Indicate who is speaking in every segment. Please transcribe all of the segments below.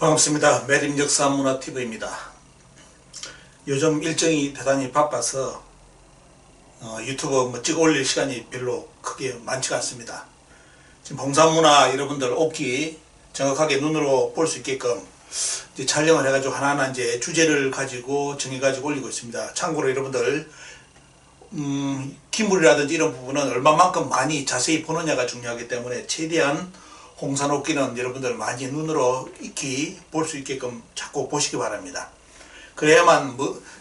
Speaker 1: 반갑습니다. 매림역사문화TV입니다. 요즘 일정이 대단히 바빠서 유튜브 찍어 올릴 시간이 별로 크게 많지가 않습니다. 지금 홍산문화 여러분들 옥기 정확하게 눈으로 볼 수 있게끔 이제 촬영을 해가지고 하나하나 이제 주제를 가지고 정해가지고 올리고 있습니다. 참고로 여러분들 기물이라든지 이런 부분은 얼마만큼 많이 자세히 보느냐가 중요하기 때문에 최대한 홍산옥기는 여러분들 많이 눈으로 익히 볼 수 있게끔 자꾸 보시기 바랍니다. 그래야만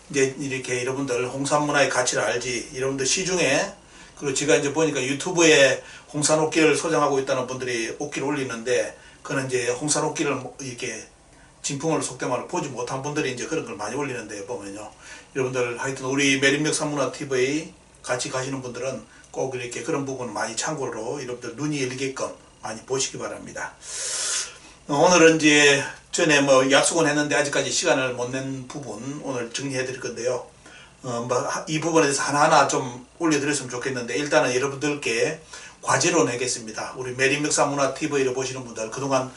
Speaker 1: 이제 이렇게 여러분들 홍산문화의 가치를 알지. 여러분들 시중에, 그리고 제가 이제 보니까 유튜브에 홍산옥기를 소장하고 있다는 분들이 옥기를 올리는데, 그는 이제 홍산옥기를 이렇게 진품을 속된 말로 보지 못한 분들이 이제 그런 걸 많이 올리는데, 보면요, 여러분들 하여튼 우리 매림역사문화TV 같이 가시는 분들은 꼭 이렇게 그런 부분을 많이 참고로 여러분들 눈이 열리게끔 많이 보시기 바랍니다. 오늘은 이제 전에 약속은 했는데 아직까지 시간을 못 낸 부분 오늘 정리해 드릴 건데요. 이 부분에 대해서 하나하나 좀 올려드렸으면 좋겠는데, 일단은 여러분들께 과제로 내겠습니다. 우리 매림역사문화TV를 보시는 분들, 그동안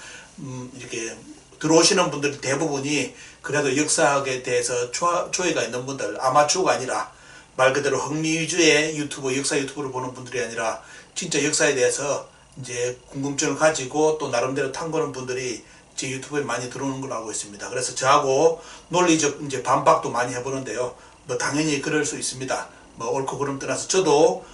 Speaker 1: 이렇게 들어오시는 분들 대부분이 그래도 역사학에 대해서 조예가 있는 분들, 아마추어가 아니라 말 그대로 흥미 위주의 유튜브, 역사 유튜브를 보는 분들이 아니라 진짜 역사에 대해서 이제 궁금증을 가지고 또 나름대로 탐구하는 분들이 제 유튜브에 많이 들어오는 걸로 알고 있습니다. 그래서 저하고 논리적 이제 반박도 많이 해보는데요. 당연히 그럴 수 있습니다. 옳고 그름 떠나서 저도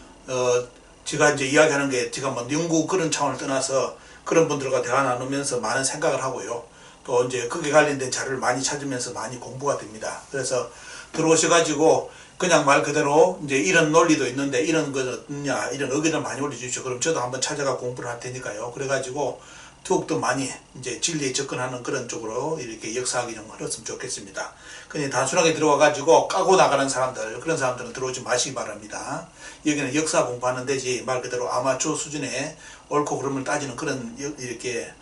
Speaker 1: 제가 이제 이야기하는 게 제가 연구 그런 차원을 떠나서 그런 분들과 대화 나누면서 많은 생각을 하고요. 또 이제 거기에 관련된 자료를 많이 찾으면서 많이 공부가 됩니다. 그래서 들어오셔가지고 그냥 말 그대로 이제 이런 논리도 있는데 이런 거 어떠냐, 이런 의견을 많이 올려주십시오. 그럼 저도 한번 찾아가 공부를 할 테니까요. 그래가지고 더욱더 많이 이제 진리에 접근하는 그런 쪽으로 이렇게 역사학이 좀 흘렀으면 좋겠습니다. 그냥 단순하게 들어와가지고 까고 나가는 사람들, 그런 사람들은 들어오지 마시기 바랍니다. 여기는 역사 공부하는 데지 말 그대로 아마추어 수준의 옳고 그름을 따지는 그런 이렇게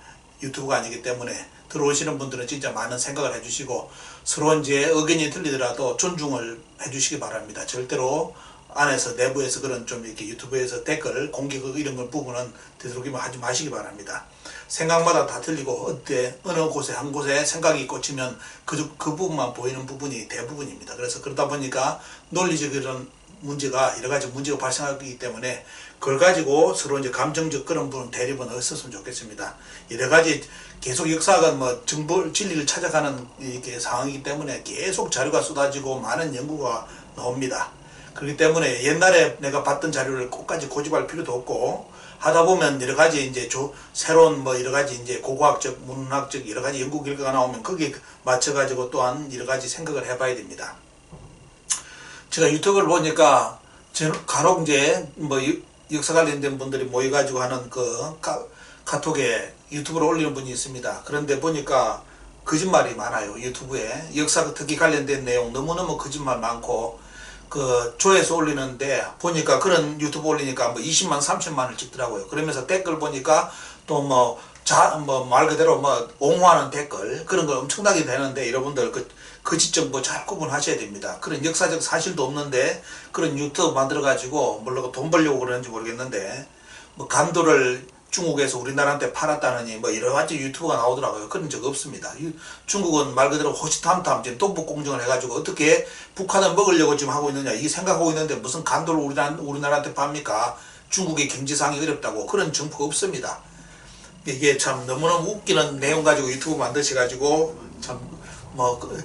Speaker 1: 유튜브가 아니기 때문에 들어오시는 분들은 진짜 많은 생각을 해주시고 서로 이제 의견이 틀리더라도 존중을 해주시기 바랍니다. 절대로 안에서 내부에서 그런 좀 이렇게 유튜브에서 댓글 공격 이런 걸 부분은 되도록이면 하지 마시기 바랍니다. 생각마다 다 틀리고 어느 곳에 한 곳에 생각이 꽂히면 그 부분만 보이는 부분이 대부분입니다. 그래서 그러다 보니까 논리적 이런 문제가 여러 가지 문제가 발생하기 때문에 그걸 가지고 서로 이제 감정적 그런 부분 대립은 없었으면 좋겠습니다. 여러 가지 계속 역사가 정보 진리를 찾아가는 이렇게 상황이기 때문에 계속 자료가 쏟아지고 많은 연구가 나옵니다. 그렇기 때문에 옛날에 내가 봤던 자료를 꼭까지 고집할 필요도 없고 하다 보면 여러 가지 이제 새로운 여러 가지 이제 고고학적, 문학적 여러 가지 연구 결과가 나오면 거기에 맞춰가지고 또한 여러 가지 생각을 해봐야 됩니다. 제가 유튜브를 보니까 간혹 이제 역사 관련된 분들이 모여가지고 하는 그 카톡에 유튜브로 올리는 분이 있습니다. 그런데 보니까 거짓말이 많아요. 유튜브에 역사 특히 관련된 내용 너무너무 거짓말 많고 조회수 올리는데 보니까 그런 유튜브 올리니까 20만 30만을 찍더라고요. 그러면서 댓글 보니까 또 말 그대로 옹호하는 댓글 그런 거 엄청나게 되는데, 여러분들 그 지점 잘 구분하셔야 됩니다. 그런 역사적 사실도 없는데 그런 유튜브 만들어 가지고 물론 돈 벌려고 그러는지 모르겠는데 간도를 중국에서 우리나라한테 팔았다느니 여러 가지 유튜브가 나오더라고요. 그런 적 없습니다. 중국은 말 그대로 호시탐탐 지금 동북공정을 해가지고 어떻게 북한을 먹으려고 지금 하고 있느냐 이 생각하고 있는데 무슨 간도를 우리나라한테 팝니까? 중국의 경제상이 어렵다고. 그런 정보가 없습니다. 이게 참 너무너무 웃기는 내용 가지고 유튜브 만드셔가지고 참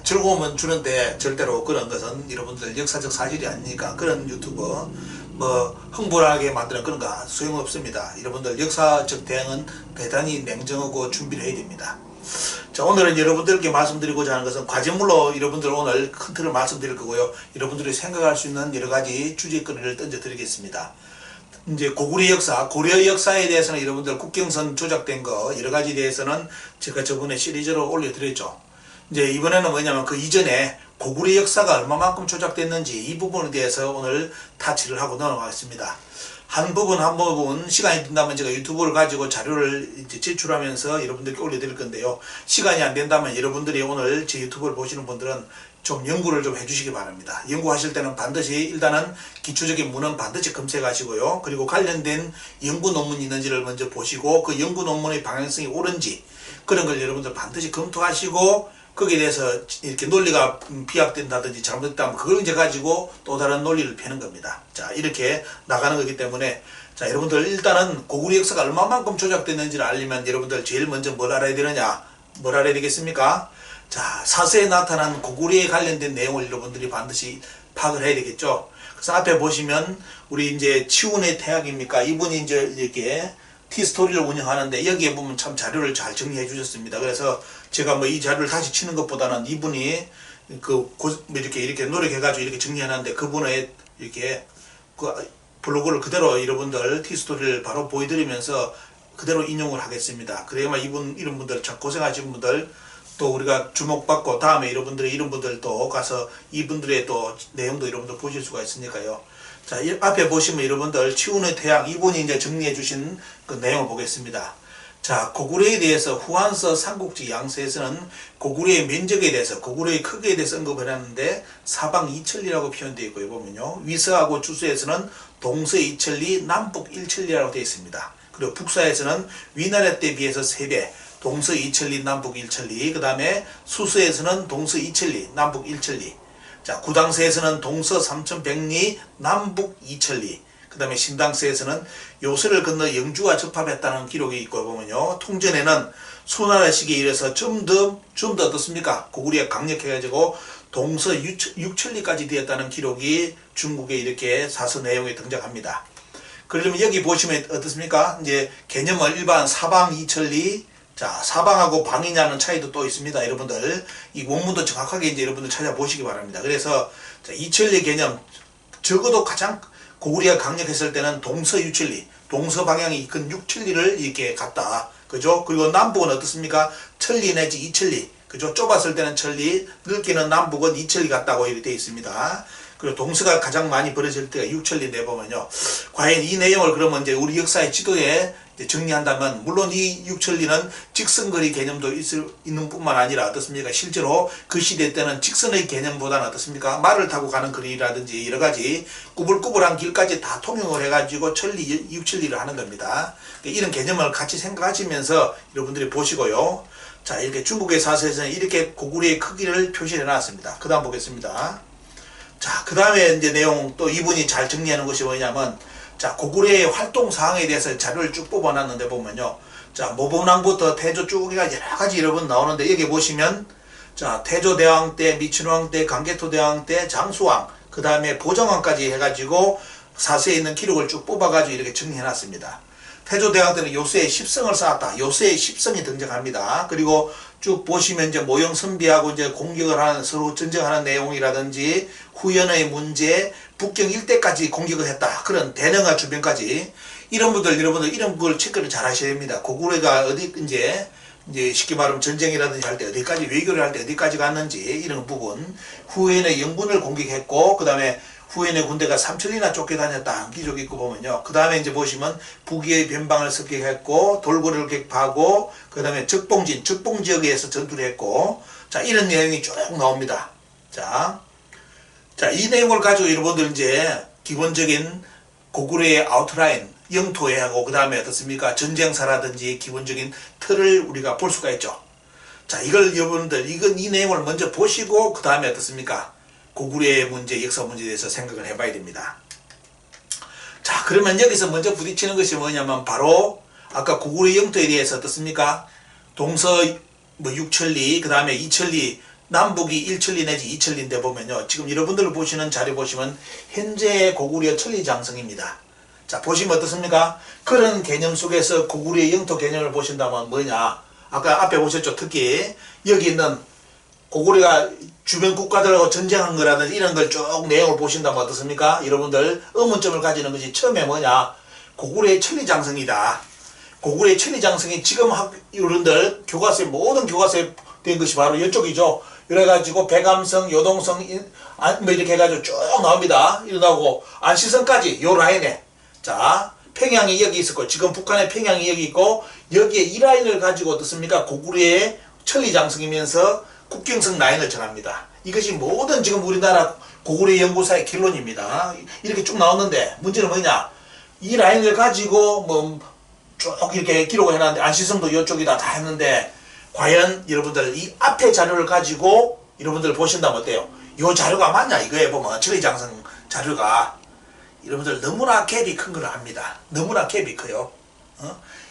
Speaker 1: 즐거움은 주는데 절대로 그런 것은 여러분들 역사적 사실이 아니니까 그런 유튜브 흥분하게 만드는 그런 거 소용없습니다. 여러분들 역사적 대응은 대단히 냉정하고 준비를 해야 됩니다. 자, 오늘은 여러분들께 말씀드리고자 하는 것은 과제물로 여러분들 오늘 큰 틀을 말씀드릴 거고요. 여러분들이 생각할 수 있는 여러 가지 주제거리를 던져 드리겠습니다. 이제 고구려 역사, 고려 역사에 대해서는 여러분들 국경선 조작된 거 여러 가지에 대해서는 제가 저번에 시리즈로 올려드렸죠. 이제 이번에는 뭐냐면 그 이전에 고구려 역사가 얼마만큼 조작됐는지 이 부분에 대해서 오늘 타치를 하고 넘어가겠습니다. 한 부분 시간이 된다면 제가 유튜브를 가지고 자료를 이제 제출하면서 여러분들께 올려드릴 건데요. 시간이 안 된다면 여러분들이 오늘 제 유튜브를 보시는 분들은 좀 연구를 좀 해주시기 바랍니다. 연구하실 때는 반드시 일단은 기초적인 문헌 반드시 검색하시고요. 그리고 관련된 연구 논문이 있는지를 먼저 보시고 그 연구 논문의 방향성이 옳은지 그런 걸 여러분들 반드시 검토하시고 거기에 대해서 이렇게 논리가 비약된다든지 잘못됐다면 그걸 이제 가지고 또 다른 논리를 펴는 겁니다. 자, 이렇게 나가는 거기 때문에 자, 여러분들 일단은 고구려 역사가 얼마만큼 조작됐는지를 알려면 여러분들 제일 먼저 뭘 알아야 되느냐? 뭘 알아야 되겠습니까? 자, 사서에 나타난 고구려에 관련된 내용을 여러분들이 반드시 파악을 해야 되겠죠. 그래서 앞에 보시면 우리 이제 치운의 태학입니까? 이분이 이제 이렇게 티스토리를 운영하는데 여기에 보면 참 자료를 잘 정리해 주셨습니다. 그래서 제가 뭐 이 자료를 다시 치는 것보다는 이분이 이렇게 노력해가지고 이렇게 정리해놨는데 그분의 이렇게 블로그를 그대로 여러분들 티스토리를 바로 보여드리면서 그대로 인용을 하겠습니다. 그래야만 이런 분들 참 고생하신 분들 또 우리가 주목받고 다음에 여러분들의 이런 분들도 가서 이분들의 또 내용도 여러분들 보실 수가 있으니까요. 자, 앞에 보시면 여러분들 치운의 태양 이분이 이제 정리해 주신 그 내용을 보겠습니다. 자, 고구려에 대해서 후한서 삼국지 양서에서는 고구려의 면적에 대해서 고구려의 크기에 대해서 언급을 했는데 사방 이천리라고 표현되어 있고요. 보면요. 위서하고 주서에서는 동서 이천리, 남북 일천리라고 되어 있습니다. 그리고 북서에서는 위나라 때 비해서 3배, 동서 이천리, 남북 일천리. 그 다음에 수서에서는 동서 이천리, 남북 일천리. 자, 구당서에서는 동서 3100리, 남북 2000리. 그 다음에 신당서에서는 요서를 건너 영주와 접합했다는 기록이 있고 보면요. 통전에는 수나라 시기에 이래서 좀 더 어떻습니까? 고구려가 강력해가지고 동서 6천리까지 되었다는 기록이 중국에 이렇게 사서 내용에 등장합니다. 그러면 여기 보시면 어떻습니까? 이제 개념을 일반 사방 2천리, 자, 사방하고 방이냐는 차이도 또 있습니다. 여러분들 이 원문도 정확하게 이제 여러분들 찾아보시기 바랍니다. 그래서 자, 2천리 개념 적어도 가장 고구려가 강력했을 때는 동서 6천리, 동서 방향이 근 6천리를 이렇게 갔다. 그죠? 그리고 남북은 어떻습니까? 천리 내지 2천리. 그죠? 좁았을 때는 천리, 넓게는 남북은 2천리 같다고 이렇게 되어 있습니다. 그리고 동서가 가장 많이 벌어질 때가 6천리인데 보면요. 과연 이 내용을 그러면 이제 우리 역사의 지도에 정리한다면 물론 이 6천리는 직선거리 개념도 있는 뿐만 아니라 어떻습니까? 실제로 그 시대 때는 직선의 개념보다는 어떻습니까? 말을 타고 가는 거리라든지 여러 가지 꾸불꾸불한 길까지 다 통용을 해가지고 천리, 6천리를 하는 겁니다. 이런 개념을 같이 생각하시면서 여러분들이 보시고요. 자, 이렇게 중국의 사서에서는 이렇게 고구려의 크기를 표시해 놨습니다. 그 다음 보겠습니다. 자, 그 다음에 이제 내용 또 이분이 잘 정리하는 것이 뭐냐면 자, 고구려의 활동 사항에 대해서 자료를 쭉 뽑아놨는데 보면요. 자, 모본왕부터 태조 쭉 해가지고 여러 가지 여러분 나오는데 여기 보시면 자, 태조대왕 때, 미친왕 때, 강개토대왕 때, 장수왕, 그 다음에 보정왕까지 해가지고 사서에 있는 기록을 쭉 뽑아가지고 이렇게 정리해놨습니다. 태조대왕 때는 요새의 10성을 쌓았다. 요새의 10성이 등장합니다. 그리고 쭉 보시면 이제 모형 선비하고 이제 공격을 하는 서로 전쟁하는 내용이라든지 후연의 문제, 북경 일대까지 공격을 했다. 그런 대능화 주변까지 이런 분들 여러분들 이런 걸 체크를 잘 하셔야 됩니다. 고구려가 어디 이제 쉽게 말하면 전쟁이라든지 할 때 어디까지 외교를 할 때 어디까지 갔는지 이런 부분 후연의 영군을 공격했고 그 다음에 후엔의 군대가 3천리나 쫓겨다녔다. 기록이 있고 보면요. 그 다음에 이제 보시면 북위의 변방을 습격했고 돌고래를 격파하고 그 다음에 적봉 지역에서 전투를 했고 자, 이런 내용이 쭉 나옵니다. 자, 이 내용을 가지고 여러분들 이제 기본적인 고구려의 아웃라인, 영토회하고 그 다음에 어떻습니까? 전쟁사라든지 기본적인 틀을 우리가 볼 수가 있죠. 자, 이걸 여러분들 이 내용을 먼저 보시고 그 다음에 어떻습니까? 고구려의 문제, 역사 문제에 대해서 생각을 해봐야 됩니다. 자, 그러면 여기서 먼저 부딪히는 것이 뭐냐면 바로 아까 고구려 영토에 대해서 어떻습니까? 동서 6천리, 그 다음에 2천리, 남북이 1천리 내지 2천리인데 보면요. 지금 여러분들 보시는 자료 보시면 현재 고구려 천리장성입니다. 자, 보시면 어떻습니까? 그런 개념 속에서 고구려 영토 개념을 보신다면 뭐냐? 아까 앞에 보셨죠? 특히 여기 있는 고구려가 주변 국가들하고 전쟁한 거라든지 이런 걸 쭉 내용을 보신다면 어떻습니까? 여러분들 의문점을 가지는 것이 처음에 뭐냐? 고구려의 천리장성이다. 고구려의 천리장성이 지금 여러분들 교과서에 모든 교과서에 된 것이 바로 이쪽이죠. 그래가지고 백암성, 요동성 뭐 이렇게 해가지고 쭉 나옵니다. 이러고 안시성까지 요 라인에 자 평양이 여기 있었고 지금 북한의 평양이 여기 있고 여기에 이 라인을 가지고 어떻습니까? 고구려의 천리장성이면서 국경성 라인을 정합니다. 이것이 모든 지금 우리나라 고구려 연구사의 결론입니다. 이렇게 쭉 나오는데 문제는 뭐냐? 이 라인을 가지고 뭐 쭉 이렇게 기록을 해놨는데 안시성도 이쪽이다 다 했는데 과연 여러분들 이 앞에 자료를 가지고 여러분들 보신다면 어때요? 요 자료가 맞냐 이거에 보면 천리장성 자료가 여러분들 너무나 갭이 큰 걸 압니다. 너무나 갭이 커요.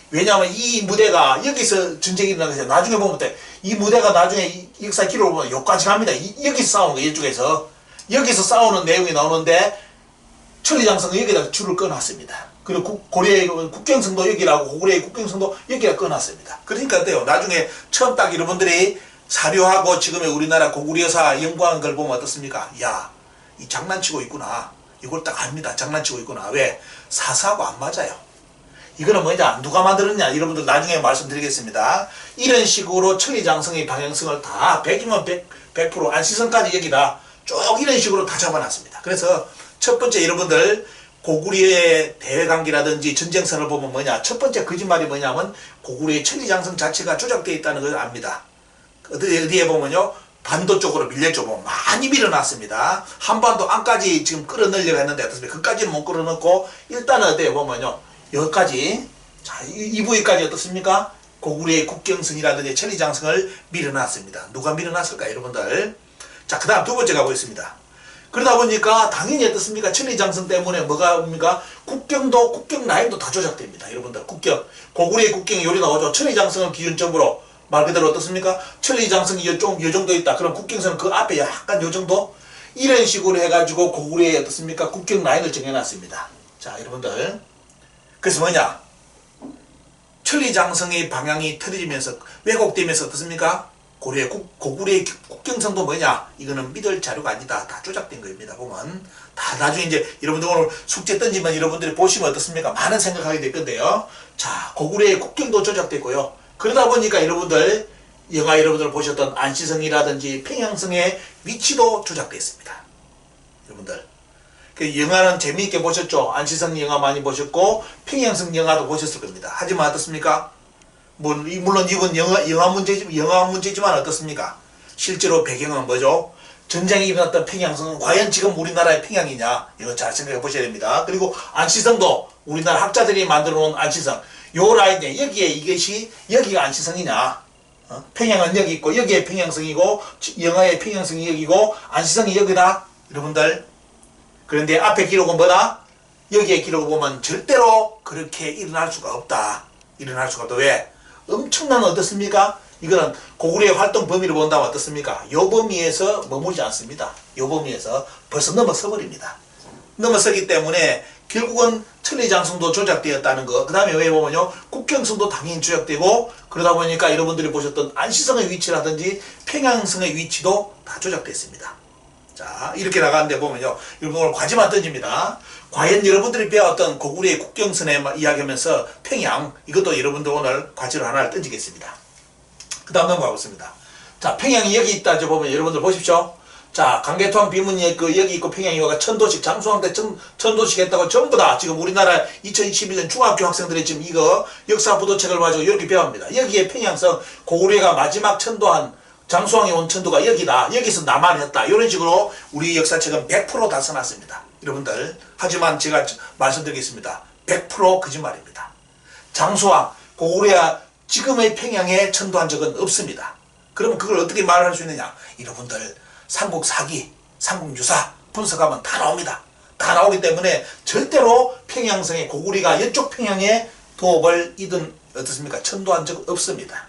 Speaker 1: 왜냐하면 이 무대가 여기서 전쟁이 일어나는 거죠. 나중에 보면 이 무대가 나중에 이 역사 기록을 보면 여기까지 갑니다. 여기서 싸우는 거예요. 이쪽에서. 여기서 싸우는 내용이 나오는데 천리장성은 여기다 줄을 꺼놨습니다. 그리고 고려의 국경성도 여기라고 고구려의 국경성도 여기다 꺼놨습니다. 그러니까 어때요? 나중에 처음 딱 여러분들이 사료하고 지금의 우리나라 고구려사 연구한 걸 보면 어떻습니까? 야, 이 장난치고 있구나. 이걸 딱 압니다. 장난치고 있구나. 왜? 사사하고 안 맞아요. 이거는 뭐냐? 누가 만들었냐? 여러분들 나중에 말씀드리겠습니다. 이런 식으로 천리장성의 방향성을 다 100이면 100% 안시성까지 여기다 쭉 이런 식으로 다 잡아놨습니다. 그래서 첫 번째 여러분들 고구려의 대외관계라든지 전쟁선을 보면 뭐냐? 첫 번째 거짓말이 뭐냐면 고구려의 천리장성 자체가 조작되어 있다는 걸 압니다. 어디에 보면요. 반도 쪽으로 밀렸죠. 뭐 많이 밀어놨습니다. 한반도 안까지 지금 끌어넣으려고 했는데 어떻습니까? 그까지는 못 끌어넣고 일단은 어디에 보면요. 여기까지 자, 이 부위까지 어떻습니까? 고구려의 국경선이라든지 천리장성을 밀어놨습니다. 누가 밀어놨을까 여러분들? 자, 그 다음 두 번째 가보겠습니다. 그러다 보니까 당연히 어떻습니까? 천리장성 때문에 뭐가 옵니까? 국경도 국경 라인도 다 조작됩니다. 여러분들 국경 고구려의 국경이 요리 나오죠. 천리장성을 기준점으로 말 그대로 어떻습니까? 천리장성이 요 정도 있다. 그럼 국경선은 그 앞에 약간 요 정도? 이런 식으로 해가지고 고구려의 어떻습니까? 국경 라인을 정해놨습니다. 자, 여러분들. 그래서 뭐냐? 천리장성의 방향이 틀어지면서 왜곡되면서 어떻습니까? 고구려의 국경선도 뭐냐? 이거는 믿을 자료가 아니다. 다 조작된 겁니다. 보면. 다 나중에 이제 여러분들 오늘 숙제 던지면 여러분들이 보시면 어떻습니까? 많은 생각하게 될 건데요. 자, 고구려의 국경도 조작됐고요. 그러다 보니까 여러분들 영화 여러분들 보셨던 안시성이라든지 평양성의 위치도 조작됐습니다. 여러분들 그 영화는 재미있게 보셨죠? 안시성 영화 많이 보셨고 평양성 영화도 보셨을 겁니다. 하지만 어떻습니까? 물론 이건 영화 문제지만 어떻습니까? 실제로 배경은 뭐죠? 전쟁이 일어났던 평양성은 과연 지금 우리나라의 평양이냐? 이거 잘 생각해 보셔야 됩니다. 그리고 안시성도 우리나라 학자들이 만들어 놓은 안시성 요 라인에 여기가 안시성이냐? 평양은 여기 있고 여기에 평양성이고 영화의 평양성이 여기고 안시성이 여기다 여러분들. 그런데 앞에 기록은 뭐다? 여기에 기록을 보면 절대로 그렇게 일어날 수가 없다. 일어날 수가 없다. 왜? 엄청난 어떻습니까? 이거는 고구려의 활동 범위를 본다면 어떻습니까? 요 범위에서 머물지 않습니다. 요 범위에서 벌써 넘어서 버립니다. 넘어서기 때문에 결국은 천리장성도 조작되었다는 거. 그 다음에 왜 보면요. 국경성도 당연히 조작되고 그러다 보니까 여러분들이 보셨던 안시성의 위치라든지 평양성의 위치도 다 조작됐습니다. 자, 이렇게 나가는데 보면요. 여러분 오늘 과제만 던집니다. 과연 여러분들이 배웠던 고구려의 국경선에 이야기하면서 평양 이것도 여러분들 오늘 과제로 하나를 던지겠습니다. 그 다음 넘어가겠습니다. 자, 평양이 여기 있다. 보면 여러분들 보십시오. 자, 강개토항 비문이 여기 있고 평양이 와가 천도식 장수왕 때 천도식 했다고 전부 다 지금 우리나라 2021년 중학교 학생들이 지금 이거 역사 부도책을 가지고 이렇게 배웁니다. 여기에 평양성 고구려가 마지막 천도한 장수왕이 온 천도가 여기다. 여기서 남한했다. 이런 식으로 우리 역사책은 100% 다 써놨습니다. 여러분들. 하지만 제가 말씀드리겠습니다. 100% 거짓말입니다. 장수왕 고구려가 지금의 평양에 천도한 적은 없습니다. 그러면 그걸 어떻게 말할 수 있느냐? 여러분들 삼국 사기, 삼국 유사 분석하면 다 나옵니다. 다 나오기 때문에 절대로 평양성의 고구려가 이쪽 평양에 도읍을 이든 어떻습니까? 천도한 적 없습니다.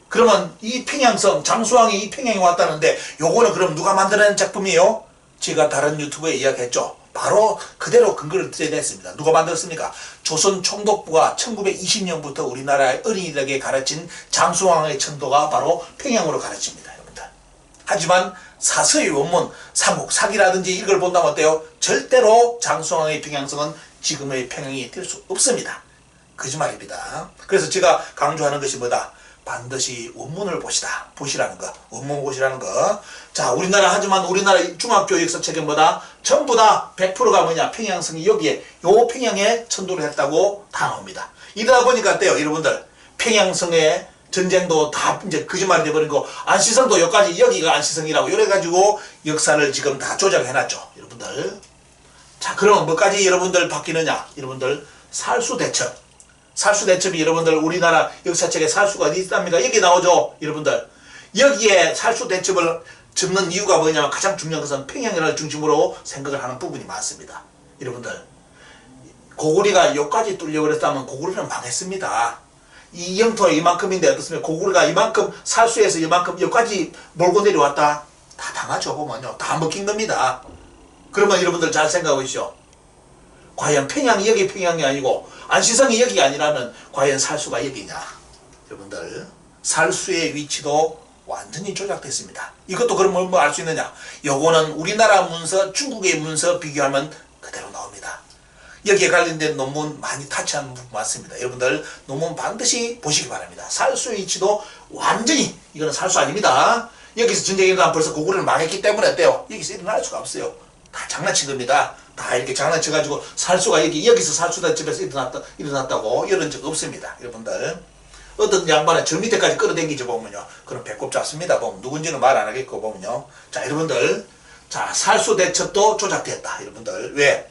Speaker 1: 그러면 이 평양성, 장수왕이 이 평양에 왔다는데 요거는 그럼 누가 만들어낸 작품이에요? 제가 다른 유튜브에 이야기했죠. 바로 그대로 근거를 드러냈습니다. 누가 만들었습니까? 조선 총독부가 1920년부터 우리나라의 어린이들에게 가르친 장수왕의 천도가 바로 평양으로 가르칩니다. 여러분들. 하지만 사서의 원문, 삼국 사기라든지 이걸 본다면 어때요? 절대로 장수왕의 평양성은 지금의 평양이 될 수 없습니다. 거짓말입니다. 그래서 제가 강조하는 것이 뭐다? 반드시 원문을 보시라는 거. 원문 보시라는 거. 자, 우리나라 하지만 우리나라 중학교 역사책은 뭐다? 전부 다 100%가 뭐냐? 평양성이 여기에 요 평양에 천도를 했다고 다 나옵니다. 이러다 보니까 어때요? 여러분들 평양성의 전쟁도 다 이제 거짓말이 돼버린 거 안시성도 여기가 안시성이라고 이래가지고 역사를 지금 다 조작해놨죠. 여러분들. 자, 그러면 뭐까지 여러분들 바뀌느냐? 여러분들 살수대첩. 살수 대첩이 여러분들 우리나라 역사책에 살수가 어디 있답니까? 여기 나오죠 여러분들. 여기에 살수 대첩을 적는 이유가 뭐냐면 가장 중요한 것은 평양을 중심으로 생각을 하는 부분이 많습니다. 여러분들 고구리가 여기까지 뚫려고 그랬다면 고구리는 망했습니다. 이 영토가 이만큼인데 어떻습니까? 고구리가 이만큼 살수에서 이만큼 여기까지 몰고 내려왔다? 다 당하죠. 보면요. 다 먹힌 겁니다. 그러면 여러분들 잘 생각해 보시죠. 과연 평양이 여기 평양이 아니고 안시성이 여기가 아니라면 과연 살수가 여기냐. 여러분들 살수의 위치도 완전히 조작됐습니다. 이것도 그럼 뭐 알 수 있느냐. 요거는 우리나라 문서 중국의 문서 비교하면 그대로 나옵니다. 여기에 관련된 논문 많이 타치한 부분 맞습니다. 여러분들 논문 반드시 보시기 바랍니다. 살수의 위치도 완전히 이거는 살수 아닙니다. 여기서 전쟁이 일어나면 벌써 고구려를 망했기 때문에 어때요? 여기서 일어날 수가 없어요. 다 장난친 겁니다. 다 이렇게 장난쳐가지고 살수가 여기서 살수다 집에서 일어났다고 이런 적 없습니다. 여러분들 어떤 양반은 저 밑에까지 끌어당기죠 보면요. 그럼 배꼽 잡습니다. 보면 누군지는 말 안 하겠고 보면요. 자 여러분들 자 살수 대첩도 조작됐다. 여러분들 왜?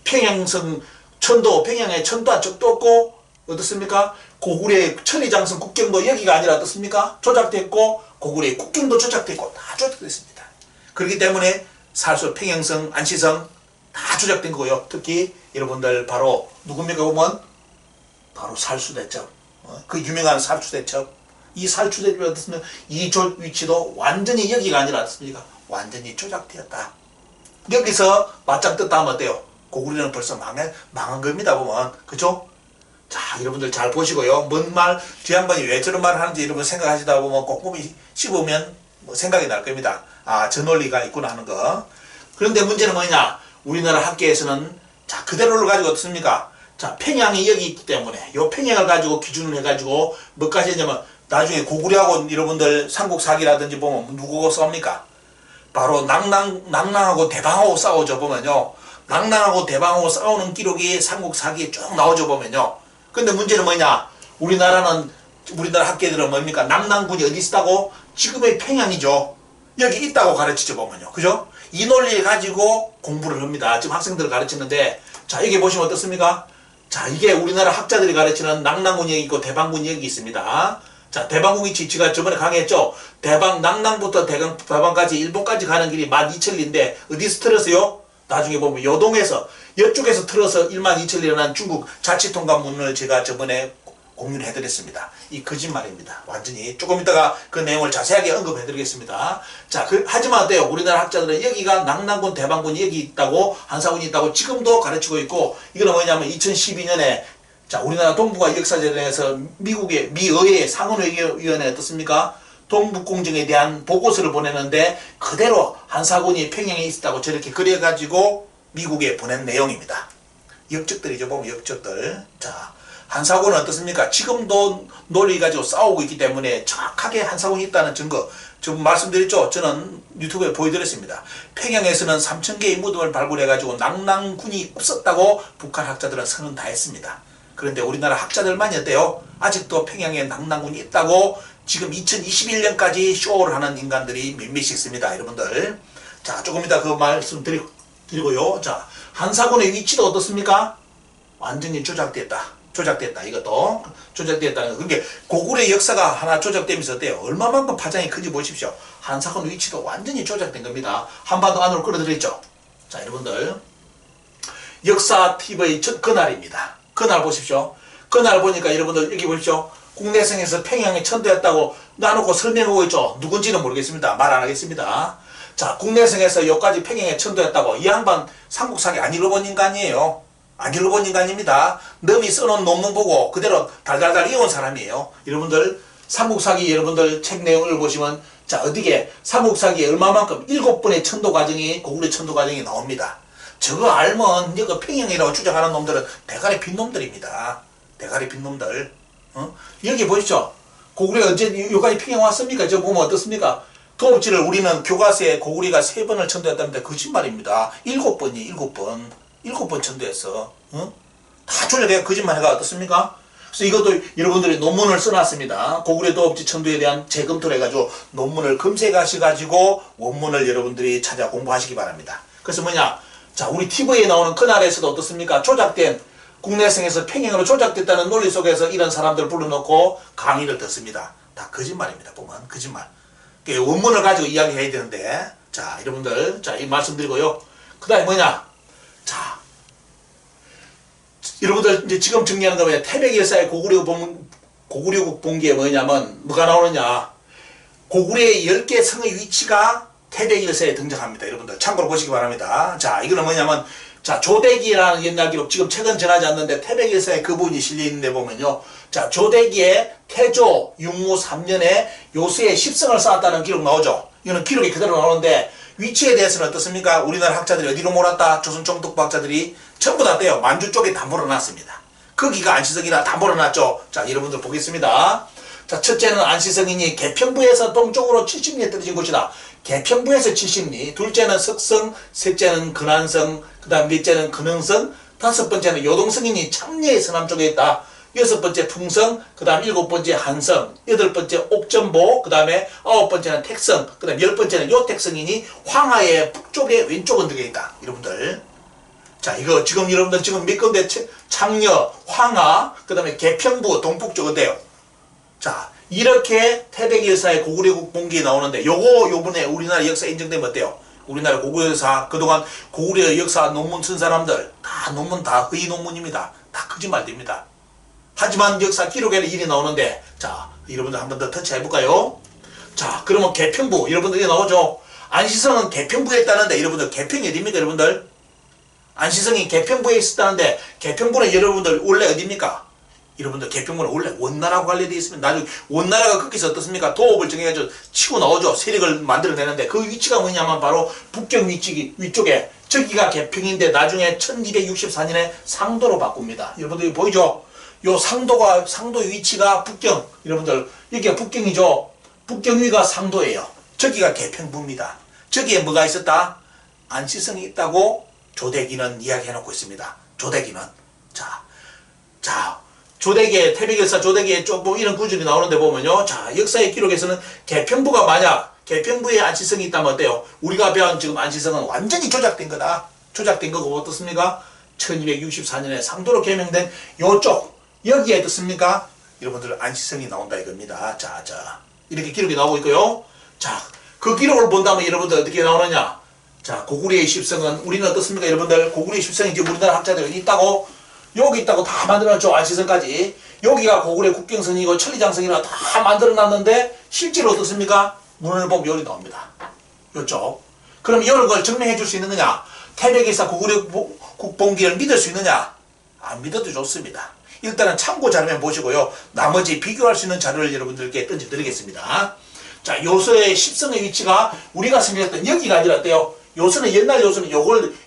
Speaker 1: 평양성 천도 평양에 천도 한 척도 없고 어떻습니까? 고구려의 천리장성 국경도 여기가 아니라 어떻습니까? 조작됐고 고구려의 국경도 조작됐고 다 조작됐습니다. 그렇기 때문에 살수 평양성 안시성 다 조작된 거고요. 특히 여러분들 바로 누굽니까 보면 바로 살수대첩 그 유명한 살수대첩 이 살수대첩이 어떻습니까? 이 위치도 완전히 여기가 아니라 어떻습니까? 완전히 조작되었다. 여기서 맞짱 떴다 하면 어때요? 고구려는 벌써 망한 겁니다 보면 그죠? 자 여러분들 잘 보시고요. 뭔 말 뒤 한 번이 왜 저런 말을 하는지 여러분 생각하시다 보면 꼼꼼히 씹으면 뭐 생각이 날 겁니다. 아 저 논리가 있구나 하는 거. 그런데 문제는 뭐냐? 우리나라 학계에서는 자 그대로를 가지고 어떻습니까? 자 평양이 여기 있기 때문에 요 평양을 가지고 기준을 해가지고 뭐까지 했냐면 나중에 고구려하고 여러분들 삼국사기라든지 보면 누구하고 싸웁니까? 바로 낭랑하고 대방하고 싸우죠 보면요. 낭랑하고 대방하고 싸우는 기록이 삼국사기에 쭉 나오죠 보면요. 근데 문제는 뭐냐? 우리나라 학계들은 뭡니까? 낭랑군이 어디 있다고? 지금의 평양이죠. 여기 있다고 가르치죠 보면요. 그죠? 이 논리를 가지고 공부를 합니다. 지금 학생들을 가르치는데 자 여기 보시면 어떻습니까? 자 이게 우리나라 학자들이 가르치는 낭랑군이 여기 있고 대방군이 여기 있습니다. 자 대방군이 지가 저번에 강의했죠. 낭랑부터 대방까지 일본까지 가는 길이 12,000리인데 어디서 틀었어요? 나중에 보면 요동에서 이쪽에서 틀어서 12,000리라는 중국 자치통감문을 제가 저번에 공유를 해드렸습니다. 이 거짓말입니다. 완전히 조금 이따가 그 내용을 자세하게 언급해드리겠습니다. 자, 하지만 어때요? 우리나라 학자들은 여기가 낭랑군, 대방군이 여기 있다고 한사군이 있다고 지금도 가르치고 있고 이거는 뭐냐면 2012년에 자 우리나라 동북아 역사재단에서 미의회 상원의위원회 어떻습니까? 동북공정에 대한 보고서를 보내는데 그대로 한사군이 평양에 있었다고 저렇게 그려가지고 미국에 보낸 내용입니다. 역적들이죠. 보면 역적들. 자 한사군은 어떻습니까? 지금도 논리 가지고 싸우고 있기 때문에 정확하게 한사군이 있다는 증거 지금 말씀드렸죠. 저는 유튜브에 보여드렸습니다. 평양에서는 3,000개의 무덤을 발굴해가지고 낭랑군이 없었다고 북한 학자들은 선언 다 했습니다. 그런데 우리나라 학자들만이 어때요? 아직도 평양에 낭랑군이 있다고 지금 2021년까지 쇼를 하는 인간들이 몇몇이 있습니다. 여러분들 자 조금 이따 그 말씀 드리고요. 자 한사군의 위치도 어떻습니까? 완전히 조작됐다. 이것도 조작됐다는 거. 그러니까 고구려의 역사가 하나 조작되면서 어때요? 얼마만큼 파장이 큰지 보십시오. 한사군 위치도 완전히 조작된 겁니다. 한반도 안으로 끌어들였죠. 자 여러분들 역사 TV 그날입니다. 그날 보십시오. 그날 보니까 여러분들 여기 보십시오. 국내성에서 평양에 천도했다고 나누고 설명하고 있죠. 누군지는 모르겠습니다. 말 안 하겠습니다. 자 국내성에서 여기까지 평양에 천도했다고 이 양반 삼국사기 안 읽어본 인간이에요. 안 읽어본 인간입니다. 넘이 써놓은 논문 보고 그대로 달달달 이어온 사람이에요. 여러분들 삼국사기 여러분들 책 내용을 보시면 자 어디게 삼국사기에 얼마만큼 7번의 천도 과정이 고구려 천도 과정이 나옵니다. 저거 알면 여기 평양이라고 주장하는 놈들은 대가리 빈 놈들입니다. 대가리 빈 놈들. 여기 보시죠. 고구려 언제 여기까지 평양 왔습니까? 저 보면 어떻습니까? 도읍지를 우리는 교과서에 고구려가 3번을 천도했다는데 거짓말입니다. 7번이 7번. 7번 천도했어. 다 조작해 거짓말해가 어떻습니까? 그래서 이것도 여러분들이 논문을 써놨습니다. 고구려 도읍지 천도에 대한 재검토를 해가지고 논문을 검색하셔가지고 원문을 여러분들이 찾아 공부하시기 바랍니다. 그래서 뭐냐? 자 우리 TV에 나오는 그날에서도 어떻습니까? 조작된 국내성에서 평행으로 조작됐다는 논리 속에서 이런 사람들을 불러놓고 강의를 듣습니다. 다 거짓말입니다. 보면 거짓말. 원문을 가지고 이야기해야 되는데, 자 여러분들, 자 이 말씀드리고요. 그 다음에 뭐냐, 자 여러분들 이제 지금 정리하는 거 뭐냐, 태백일사의 고구려국 본기에 뭐냐면 뭐가 나오느냐, 고구려의 10개 성의 위치가 태백일사에 등장합니다. 여러분들 참고로 보시기 바랍니다. 자 이거는 뭐냐면, 자 조대기라는 옛날 기록, 지금 최근 전하지 않는데 태백일사에 그 부분이 실려있는데 보면요, 자 조대기의 태조 육무 3년에 요수에 10성을 쌓았다는 기록 나오죠. 이거는 기록이 그대로 나오는데, 위치에 대해서는 어떻습니까? 우리나라 학자들이 어디로 몰았다? 조선 총독부 학자들이 전부 다 떼요. 만주 쪽에 다 몰아놨습니다. 거기가 안시성이라 다 몰아놨죠. 자 여러분들 보겠습니다. 자 첫째는 안시성이니 개평부에서 동쪽으로 70리 떨어진 곳이다. 개평부에서 70리. 둘째는 석성, 셋째는 근안성, 그 다음 넷째는 근흥성, 다섯 번째는 요동성이니 창녀의 서남 쪽에 있다. 여섯 번째 풍성, 그 다음 일곱 번째 한성, 여덟 번째 옥전보, 그 다음에 아홉 번째는 택성, 그 다음 열 번째는 요택성이니 황하의 북쪽에 왼쪽 언덕에 있다. 여러분들. 자, 이거 지금 여러분들 지금 몇 건데, 창녀, 황하, 그 다음에 개평부, 동북쪽 어때요? 자, 이렇게 태백일사의 고구려국 본기에 나오는데, 요번에 우리나라 역사 인정되면 어때요? 우리나라 고구려 역사, 그동안 고구려 역사 논문 쓴 사람들, 다 논문 다 허위 논문입니다. 다 거짓말입니다. 하지만 역사 기록에는 일이 나오는데, 자 여러분들 한 번 더 터치 해볼까요? 자 그러면 개평부, 여러분들 이게 나오죠. 안시성은 개평부에 있다는데, 여러분들 개평이 어디입니까? 여러분들 안시성이 개평부에 있었다는데, 개평부는 여러분들 원래 어디입니까? 여러분들 개평부는 원래 원나라하고 관련되어 있습니다. 나중에 원나라가 거기서 어떻습니까? 도읍을 정해가지고 치고 나오죠. 세력을 만들어내는데, 그 위치가 뭐냐면 바로 북경 위쪽에, 저기가 개평인데 나중에 1264년에 상도로 바꿉니다. 여러분들 보이죠? 요 상도의 위치가 북경, 여러분들 여기가 북경이죠. 북경 위가 상도예요. 저기가 개평부입니다. 저기에 뭐가 있었다? 안시성이 있다고 조대기는 이야기해놓고 있습니다. 조대기는. 자 조대기에, 태백일사 조대기에 뭐 이런 구절이 나오는데 보면요, 자 역사의 기록에서는 개평부가 만약 개평부에 안시성이 있다면 어때요? 우리가 배운 지금 안시성은 완전히 조작된 거다. 조작된 거고 어떻습니까? 1264년에 상도로 개명된 요쪽, 여기에 어떻습니까? 여러분들 안시성이 나온다 이겁니다. 자 이렇게 기록이 나오고 있고요. 자 그 기록을 본다면 여러분들 어떻게 나오느냐, 자 고구려의 10성은 우리는 어떻습니까? 여러분들 고구려의 10성이 지금 우리나라 학자들이 어디 있다고? 여기 있다고 다 만들어놨죠. 안시성까지. 여기가 고구려 국경성이고 천리장성이라 다 만들어놨는데, 실제로 어떻습니까? 문을 보면 여기 나옵니다. 요쪽. 그럼 이런 걸 증명해 줄 수 있는 거냐? 태백일사 고구려 국본기를 믿을 수 있느냐? 안 믿어도 좋습니다. 일단은 참고 자료만 보시고요. 나머지 비교할 수 있는 자료를 여러분들께 던져드리겠습니다. 자, 요소의 10성의 위치가 우리가 생각했던 여기가 아니라 어때요? 요소는, 옛날 요소는 요